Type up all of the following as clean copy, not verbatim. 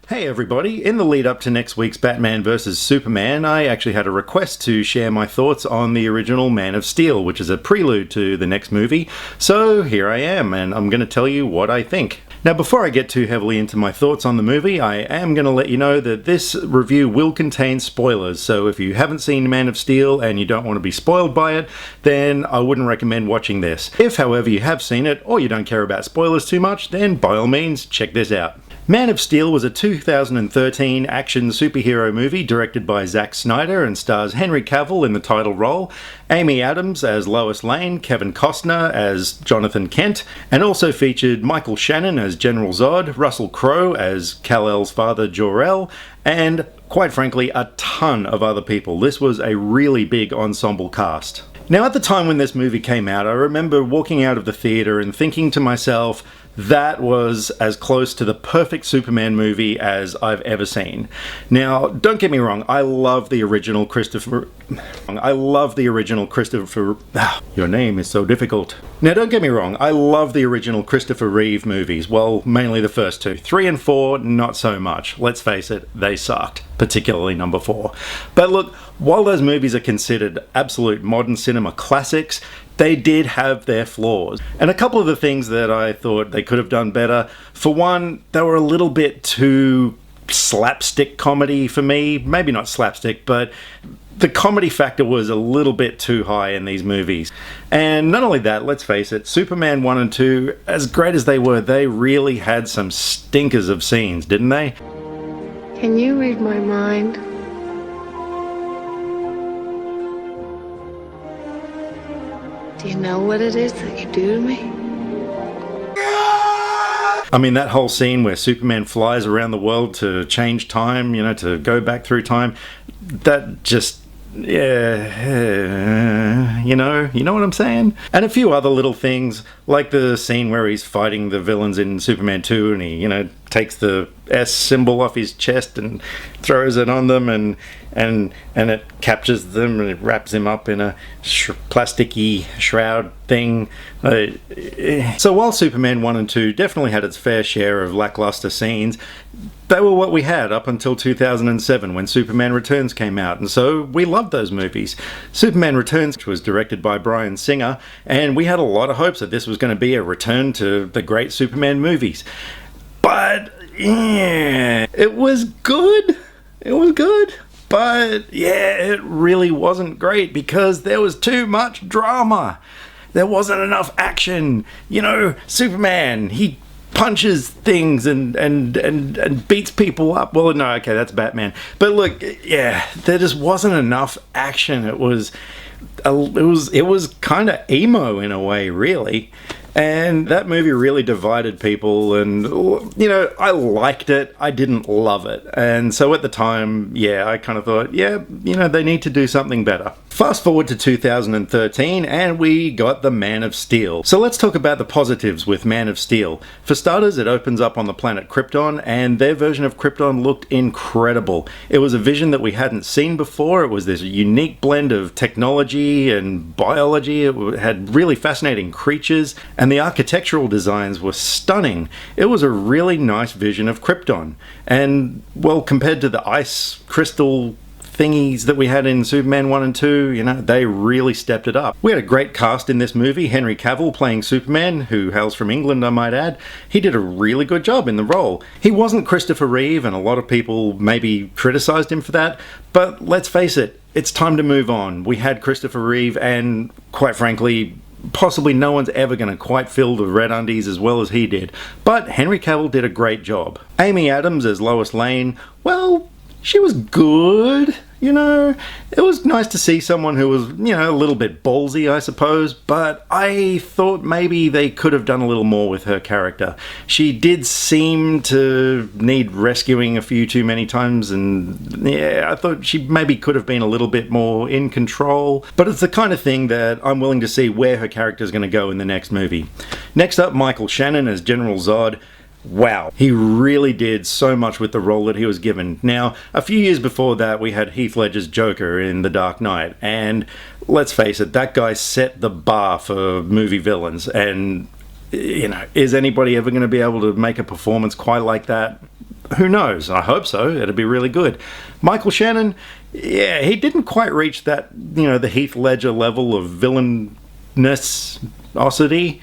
Hey everybody, in the lead up to next week's Batman vs Superman, I actually had a request to share my thoughts on the original Man of Steel, which is a prelude to the next movie, so here I am, and I'm going to tell you what I think. Now before I get too heavily into my thoughts on the movie, I am going to let you know that this review will contain spoilers, so if you haven't seen Man of Steel and you don't want to be spoiled by it, then I wouldn't recommend watching this. If however you have seen it, or you don't care about spoilers too much, then by all means check this out. Man of Steel was a 2013 action superhero movie directed by Zack Snyder and stars Henry Cavill in the title role, Amy Adams as Lois Lane, Kevin Costner as Jonathan Kent, and also featured Michael Shannon as General Zod, Russell Crowe as Kal-El's father Jor-El, and quite frankly a ton of other people. This was a really big ensemble cast. Now at the time when this movie came out, I remember walking out of the theatre and thinking to myself, that was as close to the perfect Superman movie as I've ever seen. Now, don't get me wrong, I love the original Christopher... Your name is so difficult. Now, don't get me wrong, I love the original Christopher Reeve movies. Well, mainly the first two. 3 and 4, not so much. Let's face it, they sucked. Particularly number 4. But look, while those movies are considered absolute modern cinema classics, they did have their flaws. And a couple of the things that I thought they could have done better. For one, they were a little bit too slapstick comedy for me. Maybe not slapstick, but the comedy factor was a little bit too high in these movies. And not only that, let's face it, Superman 1 and 2, as great as they were, they really had some stinkers of scenes, didn't they? Can you read my mind? Do you know what it is that you do to me? I mean, that whole scene where Superman flies around the world to change time, you know, to go back through time, that just... yeah, you know what I'm saying? And a few other little things, like the scene where he's fighting the villains in Superman 2 and he, you know, takes the S symbol off his chest and throws it on them and it captures them and it wraps him up in a plasticky shroud thing. So while Superman 1 and 2 definitely had its fair share of lackluster scenes, they were what we had up until 2007 when Superman Returns came out, and so we loved those movies. Superman Returns was directed by Bryan Singer, and we had a lot of hopes that this was going to be a return to the great Superman movies. But, yeah, it was good. It was good. But, yeah, it really wasn't great because there was too much drama. There wasn't enough action. You know, Superman, he punches things and beats people up. Well, no, okay, that's Batman. But look, yeah, there just wasn't enough action. It was kind of emo in a way, really. And that movie really divided people, and, you know, I liked it, I didn't love it. And so at the time, yeah, I kind of thought, yeah, you know, they need to do something better. Fast forward to 2013, and we got the Man of Steel. So let's talk about the positives with Man of Steel. For starters, it opens up on the planet Krypton, and their version of Krypton looked incredible. It was a vision that we hadn't seen before. It was this unique blend of technology and biology. It had really fascinating creatures, and the architectural designs were stunning. It was a really nice vision of Krypton. And, well, compared to the ice crystal thingies that we had in Superman 1 and 2, you know, they really stepped it up. We had a great cast in this movie. Henry Cavill playing Superman, who hails from England, I might add. He did a really good job in the role. He wasn't Christopher Reeve, and a lot of people maybe criticized him for that, but let's face it, it's time to move on. We had Christopher Reeve, and quite frankly, possibly no one's ever going to quite fill the red undies as well as he did. But Henry Cavill did a great job. Amy Adams as Lois Lane, well, she was good. You know, it was nice to see someone who was, you know, a little bit ballsy, I suppose, but I thought maybe they could have done a little more with her character. She did seem to need rescuing a few too many times, and yeah, I thought she maybe could have been a little bit more in control, but it's the kind of thing that I'm willing to see where her character is going to go in the next movie. Next up, Michael Shannon as General Zod. Wow, he really did so much with the role that he was given. Now, a few years before that, we had Heath Ledger's Joker in The Dark Knight, and let's face it, that guy set the bar for movie villains, and, you know, is anybody ever going to be able to make a performance quite like that? Who knows? I hope so. It'd be really good. Michael Shannon, yeah, he didn't quite reach that, the Heath Ledger level of villainosity.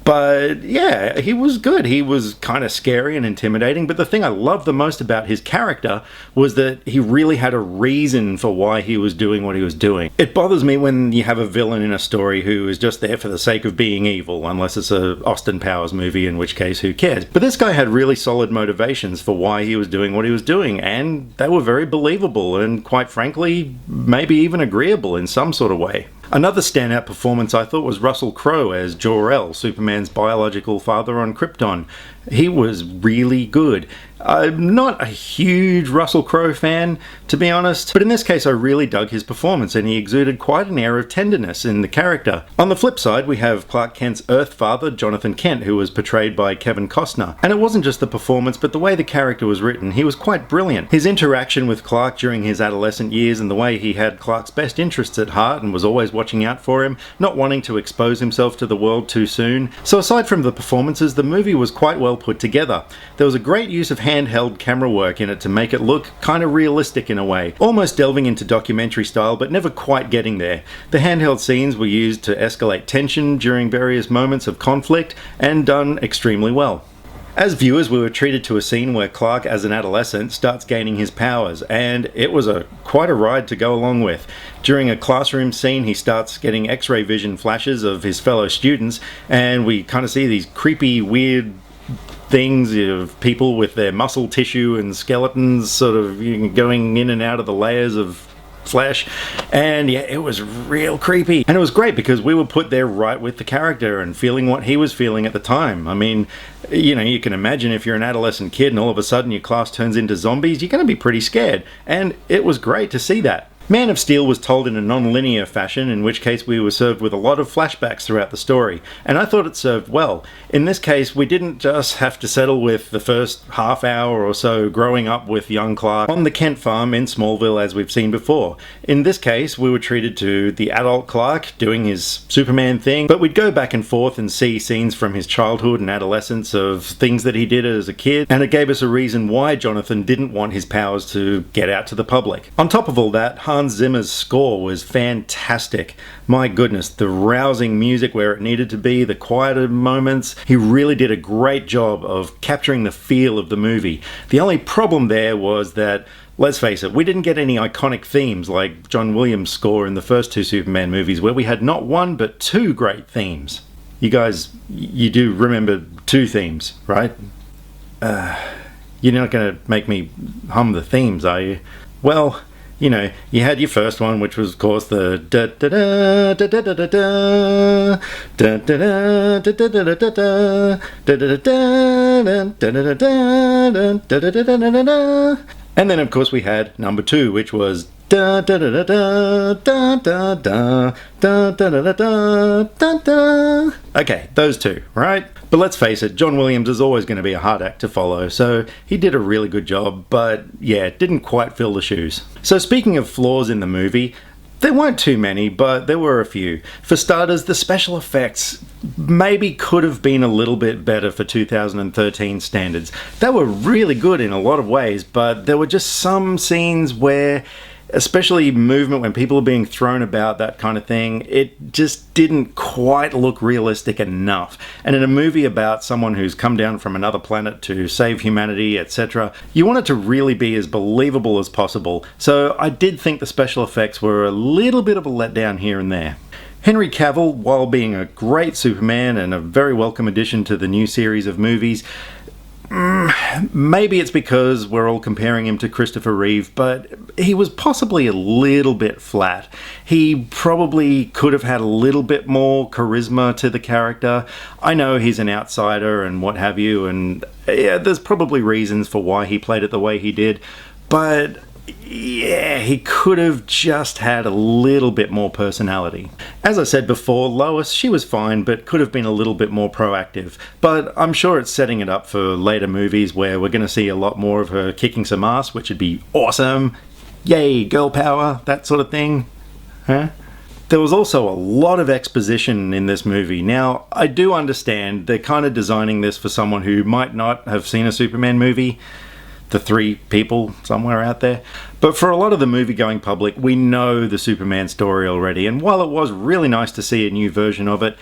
But yeah, he was good. He was kind of scary and intimidating. But the thing I loved the most about his character was that he really had a reason for why he was doing what he was doing. It bothers me when you have a villain in a story who is just there for the sake of being evil, unless it's a Austin Powers movie, in which case, who cares? But this guy had really solid motivations for why he was doing what he was doing, and they were very believable and, quite frankly, maybe even agreeable in some sort of way. Another standout performance I thought was Russell Crowe as Jor-El, Superman's biological father on Krypton. He was really good. I'm not a huge Russell Crowe fan, to be honest, but in this case I really dug his performance and he exuded quite an air of tenderness in the character. On the flip side, we have Clark Kent's Earth father, Jonathan Kent, who was portrayed by Kevin Costner. And it wasn't just the performance, but the way the character was written. He was quite brilliant. His interaction with Clark during his adolescent years and the way he had Clark's best interests at heart and was always watching out for him, not wanting to expose himself to the world too soon. So aside from the performances, the movie was quite well put together. There was a great use of handheld camera work in it to make it look kind of realistic in a way, almost delving into documentary style but never quite getting there. The handheld scenes were used to escalate tension during various moments of conflict and done extremely well. As viewers, we were treated to a scene where Clark, as an adolescent, starts gaining his powers, and it was quite a ride to go along with. During a classroom scene, he starts getting X-ray vision flashes of his fellow students, and we kind of see these creepy, weird things of people with their muscle tissue and skeletons sort of going in and out of the layers of flesh, and yeah, it was real creepy. And it was great because we were put there right with the character and feeling what he was feeling at the time. I mean, you can imagine if you're an adolescent kid and all of a sudden your class turns into zombies, you're going to be pretty scared, and it was great to see that. Man of Steel was told in a non-linear fashion, in which case we were served with a lot of flashbacks throughout the story, and I thought it served well. In this case, we didn't just have to settle with the first half hour or so growing up with young Clark on the Kent farm in Smallville as we've seen before. In this case, we were treated to the adult Clark doing his Superman thing, but we'd go back and forth and see scenes from his childhood and adolescence of things that he did as a kid, and it gave us a reason why Jonathan didn't want his powers to get out to the public. On top of all that, Hans Zimmer's score was fantastic. My goodness, the rousing music where it needed to be, the quieter moments. He really did a great job of capturing the feel of the movie. The only problem there was that, let's face it, we didn't get any iconic themes like John Williams' score in the first two Superman movies, where we had not one but two great themes. You guys, you do remember two themes, right? You're not going to make me hum the themes, are you? Well, you had your first one, which was, of course, the da da da da da da da da da da da da da da da da, and then of course we had number two, which was da da da da da da da da da da da da da. Okay, those two, right? But let's face it, John Williams is always going to be a hard act to follow, so he did a really good job, but yeah, it didn't quite fill the shoes. So speaking of flaws in the movie, there weren't too many, but there were a few. For starters, the special effects maybe could have been a little bit better for 2013 standards. They were really good in a lot of ways, but there were just some scenes where, especially movement when people are being thrown about, that kind of thing, it just didn't quite look realistic enough. And in a movie about someone who's come down from another planet to save humanity, etc., you want it to really be as believable as possible. So I did think the special effects were a little bit of a letdown here and there. Henry Cavill, while being a great Superman and a very welcome addition to the new series of movies, maybe it's because we're all comparing him to Christopher Reeve, but he was possibly a little bit flat. He probably could have had a little bit more charisma to the character. I know he's an outsider and what have you, and yeah, there's probably reasons for why he played it the way he did, but yeah, he could have just had a little bit more personality. As I said before, Lois, she was fine, but could have been a little bit more proactive. But I'm sure it's setting it up for later movies where we're going to see a lot more of her kicking some ass, which would be awesome. Yay, girl power, that sort of thing. Huh? There was also a lot of exposition in this movie. Now, I do understand they're kind of designing this for someone who might not have seen a Superman movie. the three people somewhere out there. But for a lot of the movie-going public, we know the Superman story already, and while it was really nice to see a new version of it,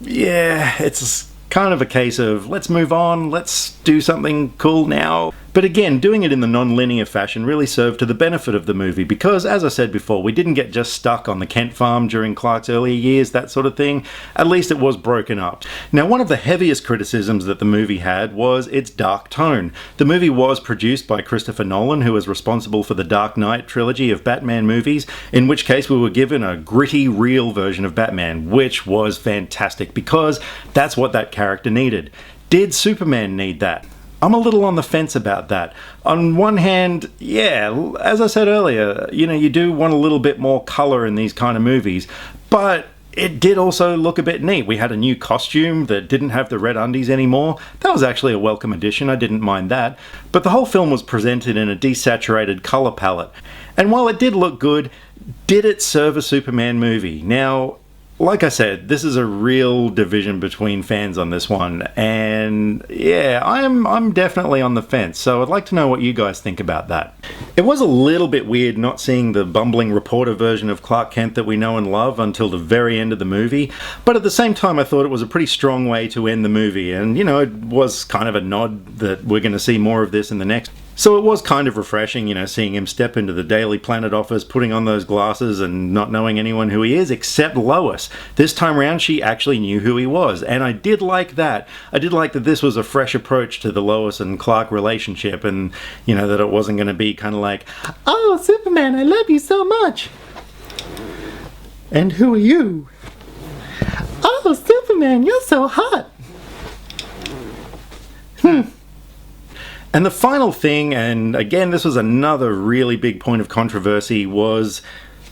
yeah, it's kind of a case of let's move on, let's do something cool now. But again, doing it in the non-linear fashion really served to the benefit of the movie because, as I said before, we didn't get just stuck on the Kent farm during Clark's earlier years, that sort of thing. At least it was broken up. Now, one of the heaviest criticisms that the movie had was its dark tone. The movie was produced by Christopher Nolan, who was responsible for the Dark Knight trilogy of Batman movies, in which case we were given a gritty, real version of Batman, which was fantastic because that's what that character needed. Did Superman need that? I'm a little on the fence about that. On one hand, yeah, as I said earlier, you do want a little bit more color in these kind of movies, but it did also look a bit neat. We had a new costume that didn't have the red undies anymore. That was actually a welcome addition, I didn't mind that. But the whole film was presented in a desaturated color palette. And while it did look good, did it serve a Superman movie? Now, like I said, this is a real division between fans on this one, and yeah, I'm definitely on the fence, so I'd like to know what you guys think about that. It was a little bit weird not seeing the bumbling reporter version of Clark Kent that we know and love until the very end of the movie, but at the same time I thought it was a pretty strong way to end the movie, and it was kind of a nod that we're going to see more of this in the next. So it was kind of refreshing, seeing him step into the Daily Planet office, putting on those glasses and not knowing anyone who he is except Lois. This time around, she actually knew who he was, and I did like that. I did like that this was a fresh approach to the Lois and Clark relationship, and, that it wasn't going to be kind of like, "Oh, Superman, I love you so much." "And who are you?" "Oh, Superman, you're so hot." And the final thing, and again, this was another really big point of controversy, was,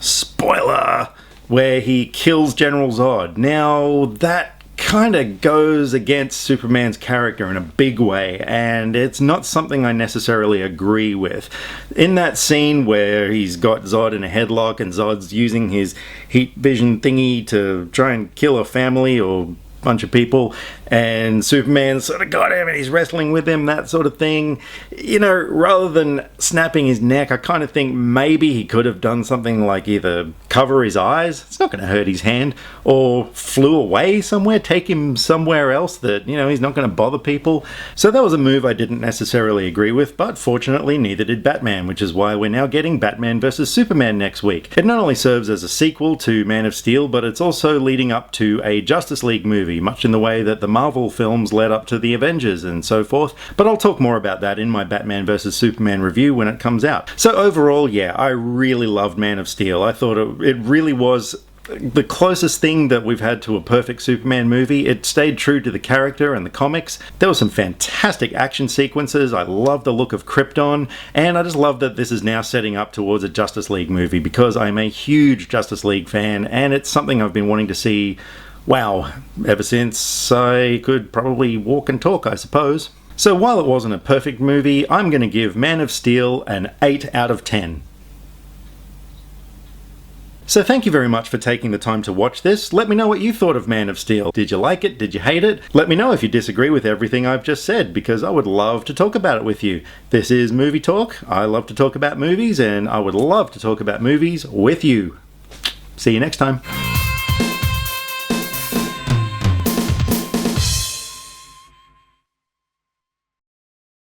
spoiler, where he kills General Zod. Now, that kind of goes against Superman's character in a big way, and it's not something I necessarily agree with. In that scene where he's got Zod in a headlock and Zod's using his heat vision thingy to try and kill a family or bunch of people, and Superman sort of got him and he's wrestling with him, that sort of thing. Rather than snapping his neck, I kind of think maybe he could have done something like either cover his eyes, it's not going to hurt his hand, or flew away somewhere, take him somewhere else that, he's not going to bother people. So that was a move I didn't necessarily agree with, but fortunately neither did Batman, which is why we're now getting Batman vs Superman next week. It not only serves as a sequel to Man of Steel, but it's also leading up to a Justice League movie, much in the way that the Marvel films led up to the Avengers and so forth, but I'll talk more about that in my Batman vs Superman review when it comes out. So overall, yeah, I really loved Man of Steel. I thought it really was the closest thing that we've had to a perfect Superman movie. It stayed true to the character and the comics. There were some fantastic action sequences. I love the look of Krypton, and I just love that this is now setting up towards a Justice League movie because I'm a huge Justice League fan, and it's something I've been wanting to see, ever since I could probably walk and talk, I suppose. So while it wasn't a perfect movie, I'm going to give Man of Steel an 8 out of 10. So thank you very much for taking the time to watch this. Let me know what you thought of Man of Steel. Did you like it? Did you hate it? Let me know if you disagree with everything I've just said, because I would love to talk about it with you. This is Movie Talk. I love to talk about movies, and I would love to talk about movies with you. See you next time.